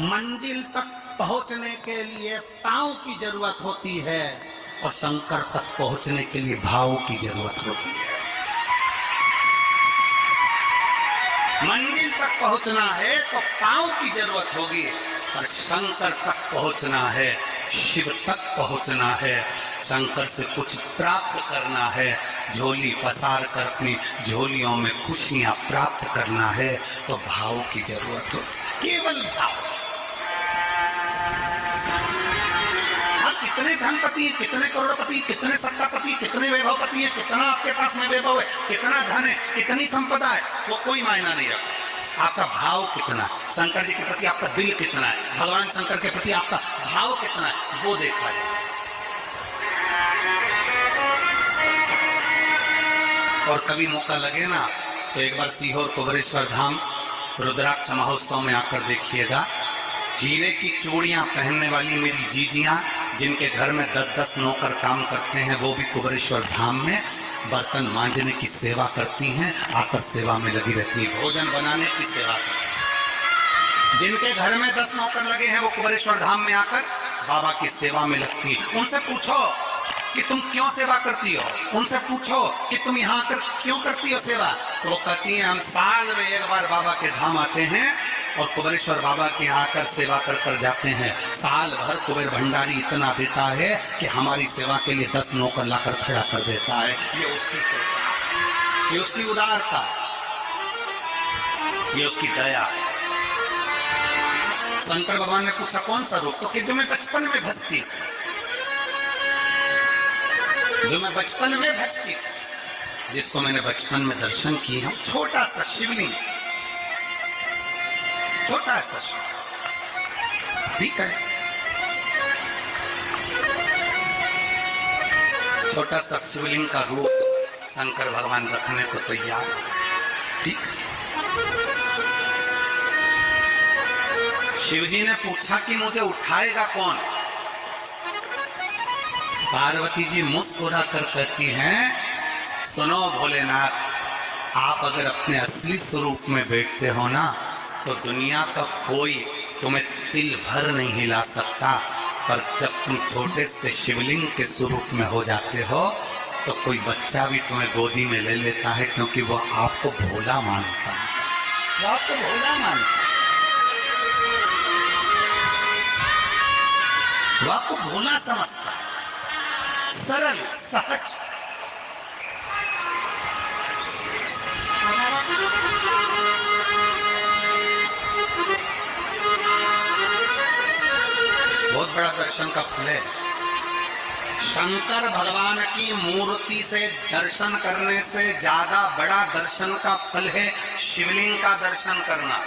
मंजिल तक पहुंचने के लिए पांव की जरूरत होती है और शंकर तक पहुंचने के लिए भाव की जरूरत होती है। मंजिल तक पहुंचना है तो पांव की जरूरत होगी, और शंकर तक पहुंचना है, शिव तक पहुंचना है, शंकर से कुछ प्राप्त करना है, झोली पसार कर अपनी झोलियों में खुशियां प्राप्त करना है, तो भाव की जरूरत होती है, केवल भाव। आप कितने धनपति, कितने करोड़पति, कितने सत्तापति, कितने वैभवपति है, कितना आपके पास में वैभव है, कितना धन है, कितनी संपदा है, वो कोई मायना नहीं रखता। आपका भाव कितना है, शंकर जी के प्रति आपका दिल कितना है, भगवान शंकर के प्रति आपका भाव कितना है, वो देखा जाए। और कभी मौका लगे ना तो एक बार सीहोर कुबेरेश्वर धाम रुद्राक्ष महोत्सव में आकर देखिएगा। हीरे की चूड़ियां पहनने वाली मेरी जीजियां, जिनके घर में 10-10 नौकर काम करते हैं, वो भी कुबेरेश्वर धाम में बर्तन मांजने की सेवा करती हैं, आकर सेवा में लगी रहती है, भोजन बनाने की सेवा करती हैं। जिनके घर में 10 नौकर लगे हैं, वो कुबेरेश्वर धाम में आकर बाबा की सेवा में लगती है। उनसे पूछो कि तुम क्यों सेवा करती हो, उनसे पूछो कि तुम यहाँ आकर क्यों करती हो सेवा, तो वो कहती हैं हम साल में एक बार बाबा के धाम आते हैं और कुबेरेश्वर बाबा के यहाँ आकर सेवा कर जाते हैं। साल भर कुबेर भंडारी इतना देता है कि हमारी सेवा के लिए 10 नौकर लाकर खड़ा कर देता है। ये उसकी कृपा, ये उसकी उदारता, ये उसकी दया। शंकर भगवान ने पूछा कौन सा रूप, तो कि जो मैं बचपन में भजती थी, जो मैं बचपन में भजती थी, जिसको मैंने बचपन में दर्शन किए हैं, छोटा सा शिवलिंग, छोटा सा, ठीक है, छोटा सा शिवलिंग का रूप शंकर भगवान रखने को तैयार, ठीक है। शिवजी ने पूछा कि मुझे उठाएगा कौन। पार्वती जी मुस्कुरा कर कहती हैं, सुनो भोलेनाथ, आप अगर अपने असली स्वरूप में बैठते हो ना, तो दुनिया का कोई तुम्हें तिल भर नहीं हिला सकता, पर जब तुम छोटे से शिवलिंग के स्वरूप में हो जाते हो, तो कोई बच्चा भी तुम्हें गोदी में ले लेता है, क्योंकि वो आपको भोला मानता है, वो आपको भोला मानता है, वो आपको भोला समझता है, सरल सहज। बहुत बड़ा दर्शन का फल है। शंकर भगवान की मूर्ति से दर्शन करने से ज्यादा बड़ा दर्शन का फल है शिवलिंग का दर्शन करना।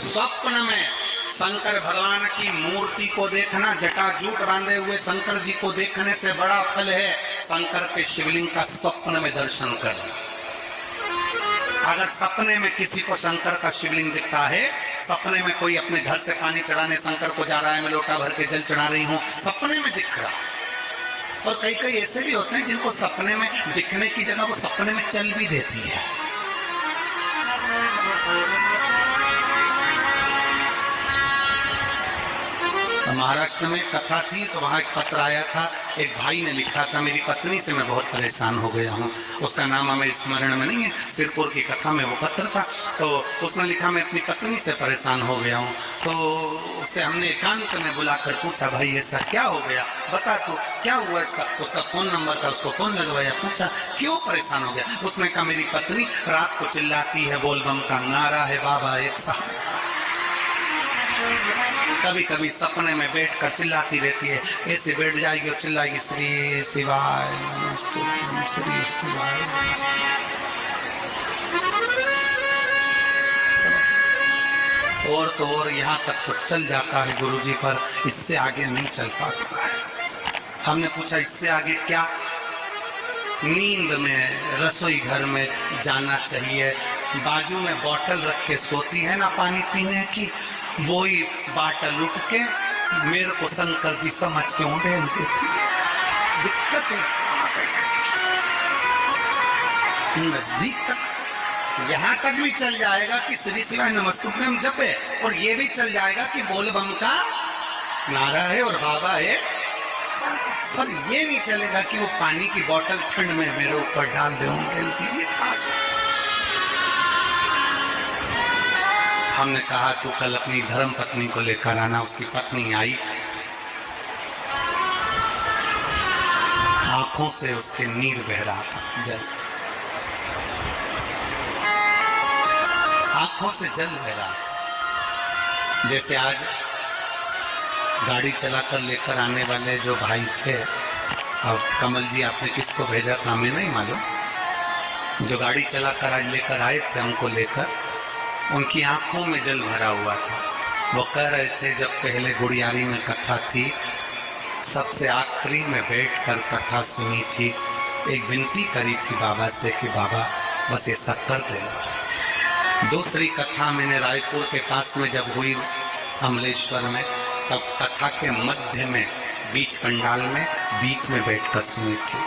स्वप्न में शंकर भगवान की मूर्ति को देखना, जटाजूट बांधे हुए शंकर जी को देखने से बड़ा फल है शंकर के शिवलिंग का स्वप्न में दर्शन करना। अगर सपने में किसी को शंकर का शिवलिंग दिखता है, सपने में कोई अपने घर से पानी चढ़ाने शंकर को जा रहा है, मैं लोटा भर के जल चढ़ा रही हूँ, सपने में दिख रहा। और कई कई ऐसे भी होते हैं जिनको सपने में दिखने की जगह वो सपने में चल भी देती है। महाराष्ट्र में कथा थी, तो वहाँ एक पत्र आया था, एक भाई ने लिखा था, मेरी पत्नी से मैं बहुत परेशान हो गया हूँ, उसका नाम हमें स्मरण में नहीं है, सिरपुर की कथा में वो पत्र था। तो उसने लिखा मैं अपनी पत्नी से परेशान हो गया हूँ। तो उससे हमने एकांत में बुलाकर पूछा, भाई ऐसा क्या हो गया, बता तो क्या हुआ इसका। उसका फोन नंबर था, उसको फोन लगवाया, पूछा क्यों परेशान हो गया। उसने कहा मेरी पत्नी रात को चिल्लाती है, बोलबम का नारा है बाबा एक साथ, कभी कभी सपने में बैठकर चिल्लाती रहती है, ऐसे बैठ जाएगी और चिल्लाएगी श्री शिवाय नमस्तुभ्यं, श्री शिवाय नमस्तुभ्यं। और तो और यहाँ तक तो चल जाता है गुरुजी, पर इससे आगे नहीं चल पाता है। हमने पूछा इससे आगे क्या। नींद में रसोई घर में जाना चाहिए, बाजू में बोतल रख के सोती है ना पानी पीने की, वही बाटल उठ के मेरे को शंकर जी समझ के उड़ेल देती। दिक्कत है, नजदीक तक यहाँ तक भी चल जाएगा कि श्री शिवाय नमस्तुभ्यम जपे, और ये भी चल जाएगा कि बोल बम का नारा है और बाबा है, पर ये नहीं चलेगा कि वो पानी की बोतल ठंड में मेरे ऊपर डाल दे। हमने कहा तू कल अपनी धर्म पत्नी को लेकर आना। उसकी पत्नी आई, आंखों से उसके नीर बह रहा था, जल, आंखों से जल बह रहा। जैसे आज गाड़ी चलाकर लेकर आने वाले जो भाई थे, अब कमल जी आपने किसको भेजा था हमें नहीं मालूम, जो गाड़ी चलाकर आज लेकर आए थे हमको लेकर, उनकी आंखों में जल भरा हुआ था। वो कह रहे थे जब पहले गुड़ियारी में कथा थी, सबसे आखिरी में बैठकर कथा सुनी थी, एक विनती करी थी बाबा से कि बाबा बस ऐसा कर देना। दूसरी कथा मैंने रायपुर के पास में जब हुई अमलेश्वर में, तब कथा के मध्य में बीच पंडाल में बीच में बैठकर सुनी थी।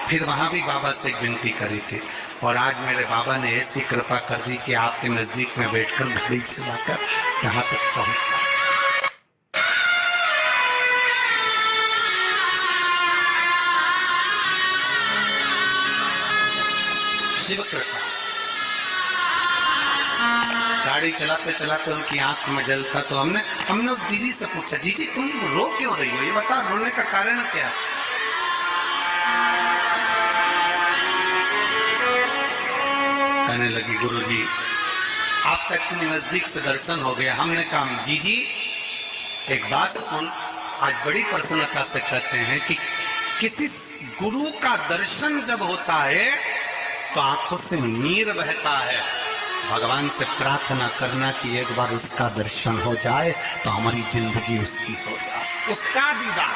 फिर वहां भी बाबा से एक विनती करी थी, और आज मेरे बाबा ने ऐसी कृपा कर दी कि आपके नजदीक में बैठकर गाड़ी चलाकर यहाँ तक पहुंचा। शिव कृपा। गाड़ी चलाते चलाते उनकी आंख में जल था, तो हमने उस दीदी से पूछा, जी तुम रो क्यों रही हो, ये बता, रोने का कारण क्या? कहने लगी गुरुजी आपका इतने नजदीक से दर्शन हो गया। हमने कहा जी एक बात सुन, आज बड़ी प्रसन्नता से कहते हैं कि किसी गुरु का दर्शन जब होता है तो आंखों से नीर बहता है। भगवान से प्रार्थना करना कि एक बार उसका दर्शन हो जाए तो हमारी जिंदगी उसकी हो जाए, उसका दीदार।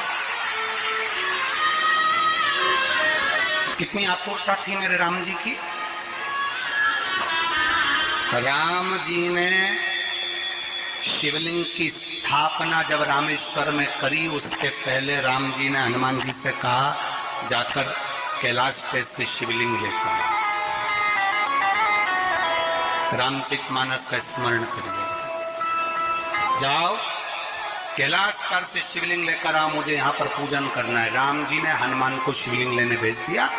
कितनी आतुरता थी मेरे राम जी की। राम जी ने शिवलिंग की स्थापना जब रामेश्वर में करी, उसके पहले राम जी ने हनुमान जी से कहा जाकर कैलाश पे से शिवलिंग लेकर रामचरितमानस का स्मरण करिए, जाओ कैलाश पर से शिवलिंग लेकर आओ, मुझे यहाँ पर पूजन करना है। राम जी ने हनुमान को शिवलिंग लेने भेज दिया।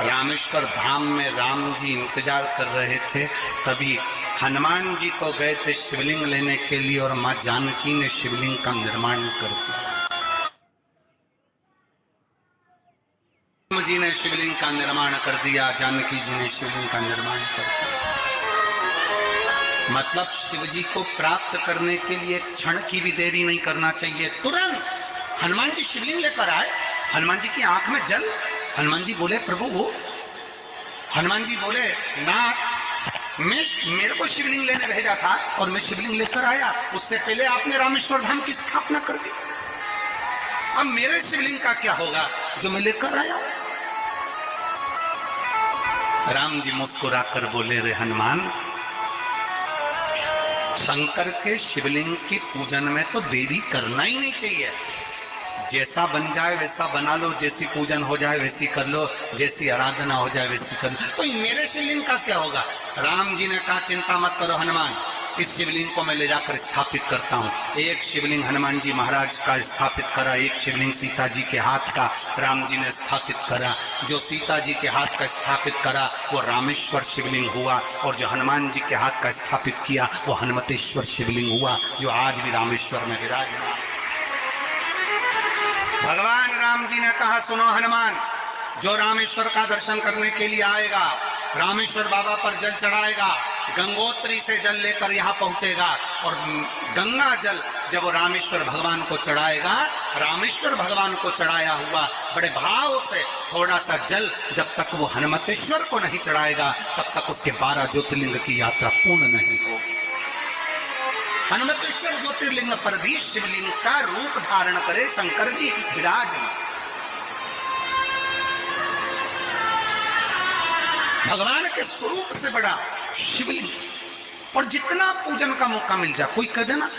रामेश्वर धाम में राम जी इंतजार कर रहे थे, तभी हनुमान जी तो गए थे शिवलिंग लेने के लिए, और माँ जानकी ने शिवलिंग का निर्माण कर दिया। राम जी ने शिवलिंग का निर्माण कर दिया, जानकी जी ने शिवलिंग का निर्माण कर दिया। मतलब शिव जी को प्राप्त करने के लिए क्षण की भी देरी नहीं करना चाहिए। तुरंत हनुमान जी शिवलिंग लेकर आए, हनुमान जी की आंख में जल। हनुमान जी बोले प्रभु, हनुमान जी बोले नाथ, मेरे को शिवलिंग लेने भेजा था और मैं शिवलिंग लेकर आया, उससे पहले आपने रामेश्वर धाम की स्थापना कर दी। अब मेरे शिवलिंग का क्या होगा जो मैं लेकर आया? राम जी मुस्कुराकर बोले, रे हनुमान, शंकर के शिवलिंग की पूजन में तो देरी करना ही नहीं चाहिए। जैसा बन जाए वैसा बना लो, जैसी पूजन हो जाए वैसी कर लो, जैसी आराधना हो जाए वैसी कर लो। तो मेरे शिवलिंग का क्या होगा? राम जी ने कहा चिंता मत करो हनुमान, इस शिवलिंग को मैं ले जाकर स्थापित करता हूँ। एक शिवलिंग हनुमान जी महाराज का स्थापित करा, एक शिवलिंग सीता जी के हाथ का राम जी ने स्थापित करा। जो सीता जी के हाथ का स्थापित करा वो रामेश्वर शिवलिंग हुआ, और जो हनुमान जी के हाथ का स्थापित किया वो हनुमतेश्वर शिवलिंग हुआ, जो आज भी रामेश्वर में विराजमान। भगवान राम जी ने कहा सुनो हनुमान, जो रामेश्वर का दर्शन करने के लिए आएगा, रामेश्वर बाबा पर जल चढ़ाएगा, गंगोत्री से जल लेकर यहाँ पहुंचेगा, और गंगा जल जब वो रामेश्वर भगवान को चढ़ाएगा, रामेश्वर भगवान को चढ़ाया हुआ बड़े भाव से थोड़ा सा जल जब तक वो हनुमतेश्वर को नहीं चढ़ाएगा तब तक उसके 12 ज्योतिर्लिंग की यात्रा पूर्ण नहीं होगी। हनुमतेश्वर ज्योतिर्लिंग पर भी शिवलिंग का रूप धारण करे शंकर जी विराजमान। भगवान के स्वरूप से बड़ा शिवलिंग, और जितना पूजन का मौका मिल जाए, कोई कह दे ना,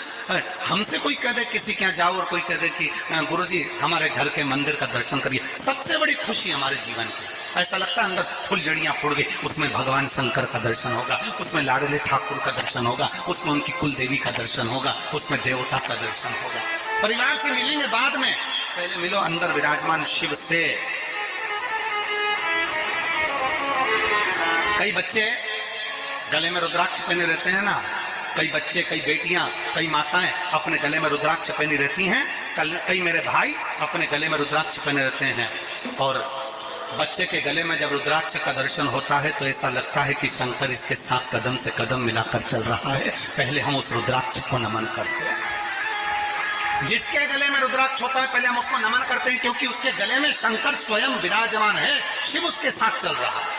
हमसे कोई कह दे किसी के यहाँ जाओ और कोई कह दे कि गुरुजी हमारे घर के मंदिर का दर्शन करिए, सबसे बड़ी खुशी हमारे जीवन की। ऐसा लगता है अंदर फुलझड़ियां फूट गई। उसमें भगवान शंकर का दर्शन होगा, उसमें लाडले ठाकुर का दर्शन होगा, उसमें उनकी कुल देवी का दर्शन होगा, उसमें देवता का दर्शन होगा। परिवार से मिलेंगे बाद में, पहले मिलो अंदर विराजमान शिव से। कई बच्चे गले में रुद्राक्ष पहने रहते हैं ना, कई बच्चे, कई बेटियां, कई माताएं अपने गले में रुद्राक्ष पहनी रहती हैं, कई मेरे भाई अपने गले में रुद्राक्ष पहने रहते हैं। और बच्चे के गले में जब रुद्राक्ष का दर्शन होता है तो ऐसा लगता है कि शंकर इसके साथ कदम से कदम मिलाकर चल रहा है। पहले हम उस रुद्राक्ष को नमन करते हैं। जिसके गले में रुद्राक्ष होता है पहले हम उसको नमन करते हैं, क्योंकि उसके गले में शंकर स्वयं विराजमान है, शिव उसके साथ चल रहा है।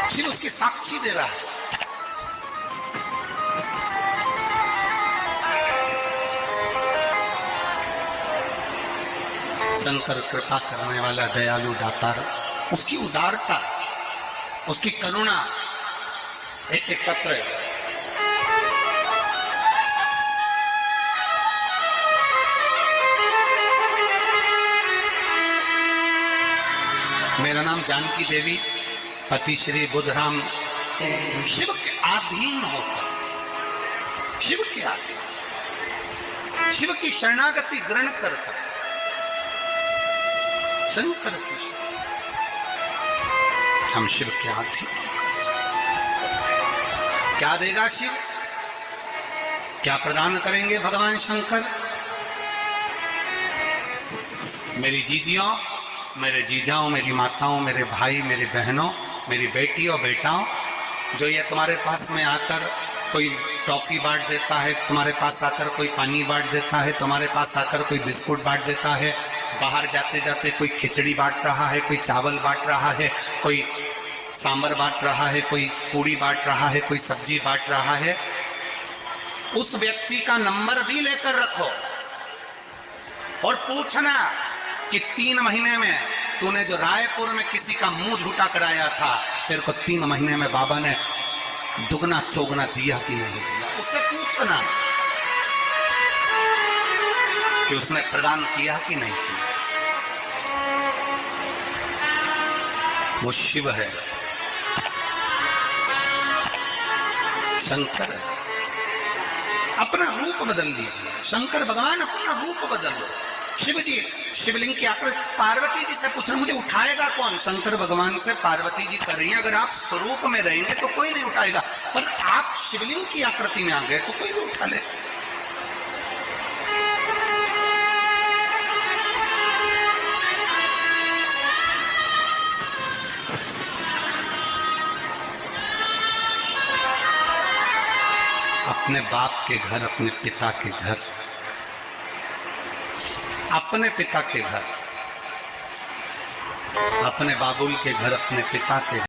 शिव उसकी साक्षी दे रहा है। शंकर कृपा करने वाला दयालु दातार, उसकी उदारता, उसकी करुणा एक पत्र है। मेरा नाम जानकी देवी, पति श्री बुधराम, शिव के अधीन होकर, शिव के अधीन, शिव की शरणागति ग्रहण करता शंकर की, हम शिव के अधीन होकर क्या देगा शिव, क्या प्रदान करेंगे भगवान शंकर। मेरी जीजियों, मेरे जीजाओं, मेरी माताओं, मेरे भाई, मेरी बहनों, मेरी बेटी और बेटाओं, जो ये तुम्हारे पास में आकर कोई टॉफी बांट देता है, तुम्हारे पास आकर कोई पानी बांट देता है, तुम्हारे पास आकर कोई बिस्कुट बांट देता है, बाहर जाते जाते कोई खिचड़ी बांट रहा है, कोई चावल बांट रहा है, कोई सांबर बांट रहा है, कोई पूड़ी बांट रहा है, कोई सब्जी बांट रहा है, उस व्यक्ति का नंबर भी लेकर रखो और पूछना कि 3 महीने में तूने जो रायपुर में किसी का मुंह झूठा कराया था, तेरे को 3 महीने में बाबा ने दुगना चौगना दिया कि नहीं दिया। उससे पूछना कि उसने प्रदान किया कि नहीं किया। वो शिव है, शंकर है। अपना रूप बदल लीजिए, शंकर भगवान अपना रूप बदल लो। शिव जी शिवलिंग की आकृति, पार्वती जी से पूछ रहे मुझे उठाएगा कौन, शंकर भगवान से पार्वती जी कर रही हैं, अगर आप स्वरूप में रहेंगे तो कोई नहीं उठाएगा, पर आप शिवलिंग की आकृति में आ गए तो कोई भी उठा ले। अपने बाप के घर, अपने पिता के घर, अपने पिता के घर, अपने बाबुल के घर, अपने पिता के घर।